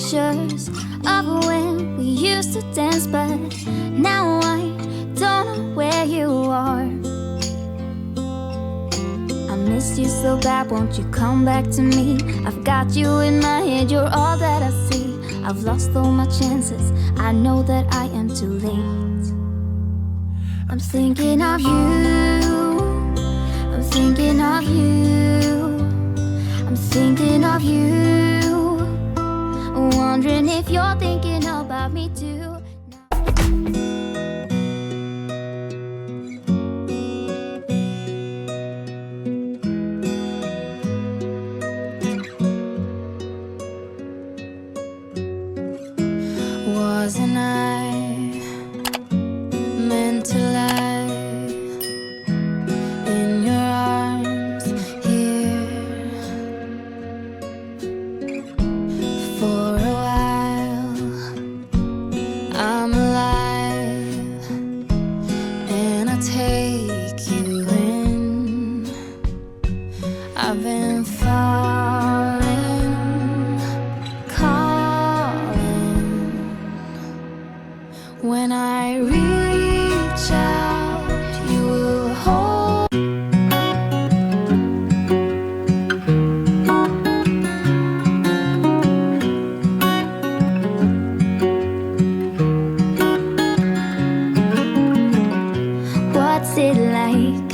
pictures of when we used to dance, but now I don't know where you are. I missed you so bad, won't you come back to me? I've got you in my head, you're all that I see. I've lost all my chances, I know that I am too late. I'm thinking of you, I'm thinking of you, I'm thinking of you, wondering if you're thinking about me too. Wasn't I meant to lie in your arms here for a while? I'm alive and I take you in. I've been falling, when I reach out, you will hold. What's it like